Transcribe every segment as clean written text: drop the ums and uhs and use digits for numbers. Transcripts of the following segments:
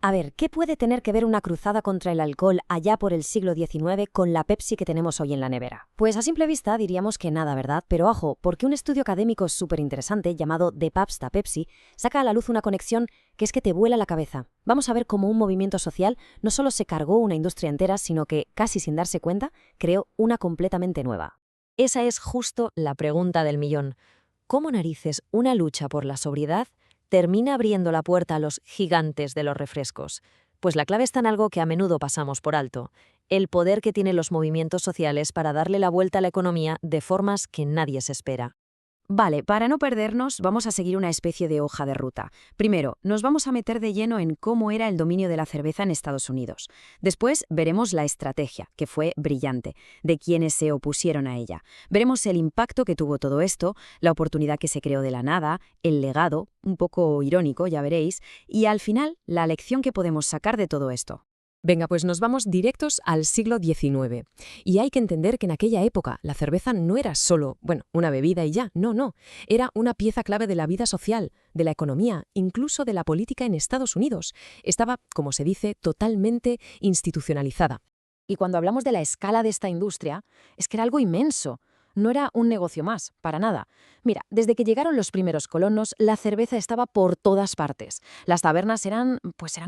A ver, ¿qué puede tener que ver una cruzada contra el alcohol allá por el siglo XIX con la Pepsi que tenemos hoy en la nevera? Pues a simple vista diríamos que nada, ¿verdad? Pero ojo, porque un estudio académico súper interesante llamado The Pabst a Pepsi saca a la luz una conexión que es que te vuela la cabeza. Vamos a ver cómo un movimiento social no solo se cargó una industria entera, sino que, casi sin darse cuenta, creó una completamente nueva. Esa es justo la pregunta del millón. ¿Cómo narices una lucha por la sobriedad termina abriendo la puerta a los gigantes de los refrescos? Pues la clave está en algo que a menudo pasamos por alto: el poder que tienen los movimientos sociales para darle la vuelta a la economía de formas que nadie se espera. Vale, para no perdernos, vamos a seguir una especie de hoja de ruta. Primero, nos vamos a meter de lleno en cómo era el dominio de la cerveza en Estados Unidos. Después, veremos la estrategia, que fue brillante, de quienes se opusieron a ella. Veremos el impacto que tuvo todo esto, la oportunidad que se creó de la nada, el legado, un poco irónico, ya veréis, y al final, la lección que podemos sacar de todo esto. Venga, pues nos vamos directos al siglo XIX. Y hay que entender que en aquella época la cerveza no era solo, una bebida y ya, no. Era una pieza clave de la vida social, de la economía, incluso de la política en Estados Unidos. Estaba, como se dice, totalmente institucionalizada. Y cuando hablamos de la escala de esta industria, es que era algo inmenso. No era un negocio más, para nada. Mira, desde que llegaron los primeros colonos, la cerveza estaba por todas partes. Las tabernas eran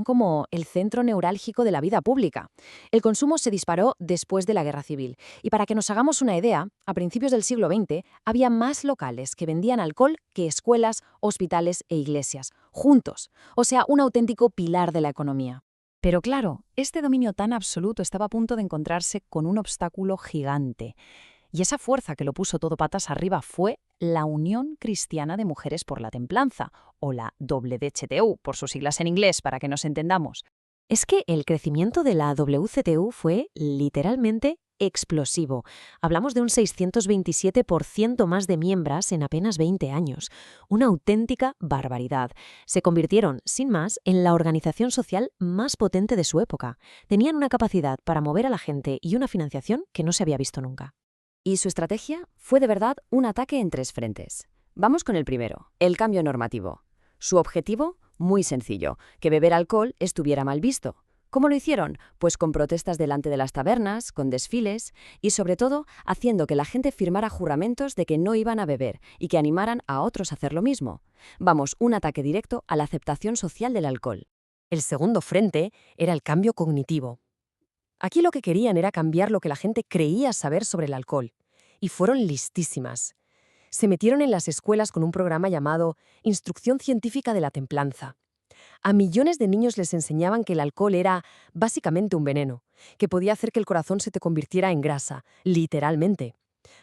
como el centro neurálgico de la vida pública. El consumo se disparó después de la Guerra Civil. Y para que nos hagamos una idea, a principios del siglo XX había más locales que vendían alcohol que escuelas, hospitales e iglesias, juntos. O sea, un auténtico pilar de la economía. Pero claro, este dominio tan absoluto estaba a punto de encontrarse con un obstáculo gigante. Y esa fuerza que lo puso todo patas arriba fue la Unión Cristiana de Mujeres por la Templanza, o la WCTU, por sus siglas en inglés, para que nos entendamos. Es que el crecimiento de la WCTU fue literalmente explosivo. Hablamos de un 627% más de miembros en apenas 20 años. Una auténtica barbaridad. Se convirtieron, sin más, en la organización social más potente de su época. Tenían una capacidad para mover a la gente y una financiación que no se había visto nunca. Y su estrategia fue de verdad un ataque en 3 frentes. Vamos con el primero, el cambio normativo. Su objetivo, muy sencillo: que beber alcohol estuviera mal visto. ¿Cómo lo hicieron? Pues con protestas delante de las tabernas, con desfiles y, sobre todo, haciendo que la gente firmara juramentos de que no iban a beber y que animaran a otros a hacer lo mismo. Vamos, un ataque directo a la aceptación social del alcohol. El segundo frente era el cambio cognitivo. Aquí lo que querían era cambiar lo que la gente creía saber sobre el alcohol. Y fueron listísimas. Se metieron en las escuelas con un programa llamado Instrucción Científica de la Templanza. A millones de niños les enseñaban que el alcohol era básicamente un veneno, que podía hacer que el corazón se te convirtiera en grasa, literalmente.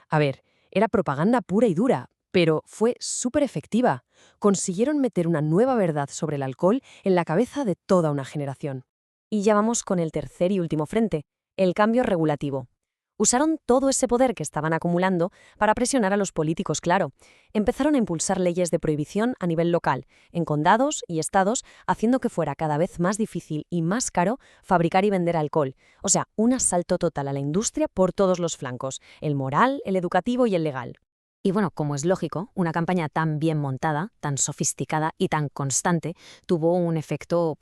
A ver, era propaganda pura y dura, pero fue súper efectiva. Consiguieron meter una nueva verdad sobre el alcohol en la cabeza de toda una generación. Y ya vamos con el tercer y último frente, el cambio regulativo. Usaron todo ese poder que estaban acumulando para presionar a los políticos, claro. Empezaron a impulsar leyes de prohibición a nivel local, en condados y estados, haciendo que fuera cada vez más difícil y más caro fabricar y vender alcohol. O sea, un asalto total a la industria por todos los flancos, el moral, el educativo y el legal. Y bueno, como es lógico, una campaña tan bien montada, tan sofisticada y tan constante tuvo un efecto,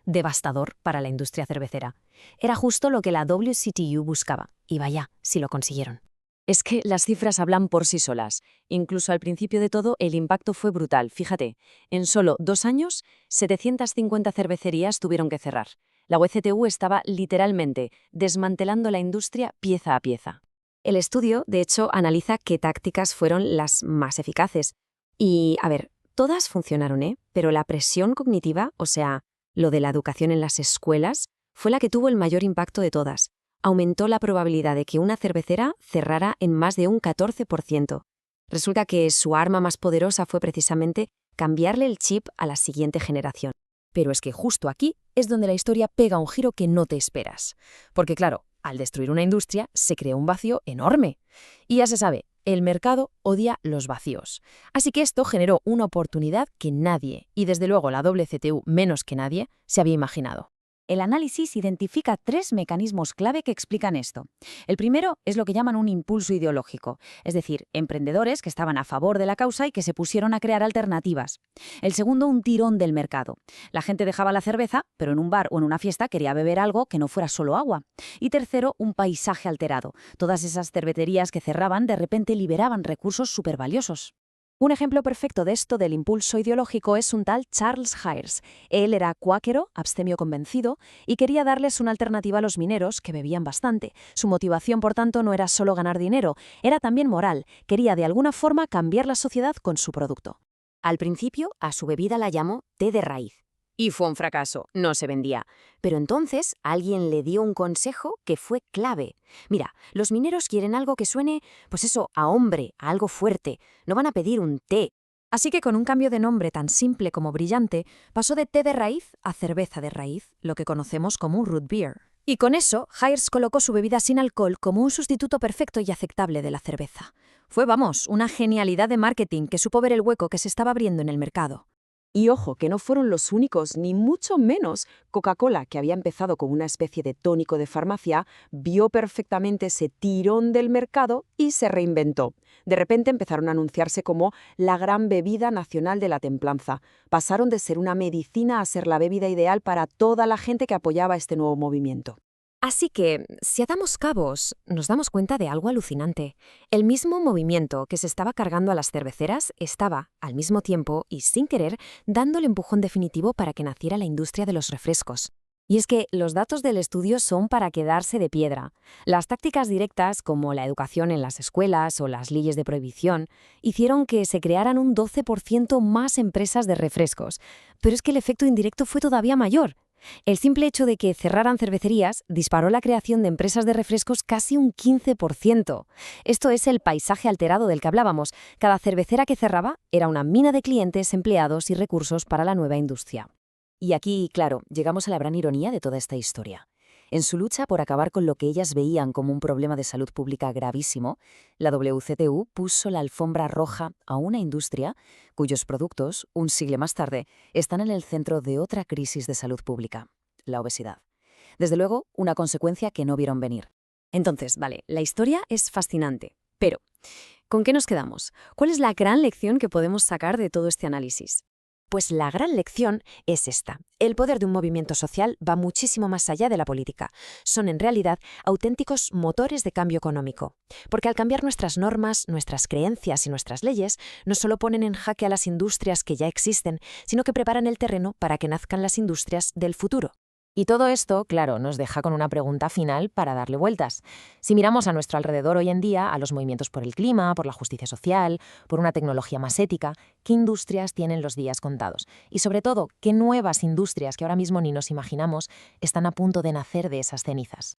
devastador para la industria cervecera. Era justo lo que la WCTU buscaba, y vaya, si lo consiguieron. Es que las cifras hablan por sí solas. Incluso al principio de todo, el impacto fue brutal. Fíjate, en solo 2 años, 750 cervecerías tuvieron que cerrar. La WCTU estaba literalmente desmantelando la industria pieza a pieza. El estudio, de hecho, analiza qué tácticas fueron las más eficaces. Y, a ver, todas funcionaron, pero la presión cognitiva, o sea, lo de la educación en las escuelas, fue la que tuvo el mayor impacto de todas. Aumentó la probabilidad de que una cervecera cerrara en más de un 14%. Resulta que su arma más poderosa fue precisamente cambiarle el chip a la siguiente generación. Pero es que justo aquí es donde la historia pega un giro que no te esperas. Porque claro, al destruir una industria se creó un vacío enorme. Y ya se sabe, el mercado odia los vacíos. Así que esto generó una oportunidad que nadie, y desde luego la WCTU menos que nadie, se había imaginado. El análisis identifica 3 mecanismos clave que explican esto. El primero es lo que llaman un impulso ideológico, es decir, emprendedores que estaban a favor de la causa y que se pusieron a crear alternativas. El segundo, un tirón del mercado. La gente dejaba la cerveza, pero en un bar o en una fiesta quería beber algo que no fuera solo agua. Y tercero, un paisaje alterado. Todas esas cervecerías que cerraban de repente liberaban recursos supervaliosos. Un ejemplo perfecto de esto del impulso ideológico es un tal Charles Hayes. Él era cuáquero, abstemio convencido, y quería darles una alternativa a los mineros, que bebían bastante. Su motivación, por tanto, no era solo ganar dinero, era también moral. Quería de alguna forma cambiar la sociedad con su producto. Al principio, a su bebida la llamó té de raíz. Y fue un fracaso, no se vendía. Pero entonces alguien le dio un consejo que fue clave. Mira, los mineros quieren algo que suene, pues eso, a hombre, a algo fuerte. No van a pedir un té. Así que con un cambio de nombre tan simple como brillante, pasó de té de raíz a cerveza de raíz, lo que conocemos como un root beer. Y con eso, Hayes colocó su bebida sin alcohol como un sustituto perfecto y aceptable de la cerveza. Fue, vamos, una genialidad de marketing que supo ver el hueco que se estaba abriendo en el mercado. Y ojo, que no fueron los únicos, ni mucho menos. Coca-Cola, que había empezado como una especie de tónico de farmacia, vio perfectamente ese tirón del mercado y se reinventó. De repente empezaron a anunciarse como la gran bebida nacional de la templanza. Pasaron de ser una medicina a ser la bebida ideal para toda la gente que apoyaba este nuevo movimiento. Así que, si atamos cabos, nos damos cuenta de algo alucinante. El mismo movimiento que se estaba cargando a las cerveceras estaba, al mismo tiempo y sin querer, dando el empujón definitivo para que naciera la industria de los refrescos. Y es que los datos del estudio son para quedarse de piedra. Las tácticas directas, como la educación en las escuelas o las leyes de prohibición, hicieron que se crearan un 12% más empresas de refrescos. Pero es que el efecto indirecto fue todavía mayor. El simple hecho de que cerraran cervecerías disparó la creación de empresas de refrescos casi un 15%. Esto es el paisaje alterado del que hablábamos. Cada cervecera que cerraba era una mina de clientes, empleados y recursos para la nueva industria. Y aquí, claro, llegamos a la gran ironía de toda esta historia. En su lucha por acabar con lo que ellas veían como un problema de salud pública gravísimo, la WCTU puso la alfombra roja a una industria cuyos productos, un siglo más tarde, están en el centro de otra crisis de salud pública, la obesidad. Desde luego, una consecuencia que no vieron venir. Entonces, vale, la historia es fascinante, pero ¿con qué nos quedamos? ¿Cuál es la gran lección que podemos sacar de todo este análisis? Pues la gran lección es esta. El poder de un movimiento social va muchísimo más allá de la política. Son en realidad auténticos motores de cambio económico. Porque al cambiar nuestras normas, nuestras creencias y nuestras leyes, no solo ponen en jaque a las industrias que ya existen, sino que preparan el terreno para que nazcan las industrias del futuro. Y todo esto, claro, nos deja con una pregunta final para darle vueltas. Si miramos a nuestro alrededor hoy en día, a los movimientos por el clima, por la justicia social, por una tecnología más ética, ¿qué industrias tienen los días contados? Y sobre todo, ¿qué nuevas industrias que ahora mismo ni nos imaginamos están a punto de nacer de esas cenizas?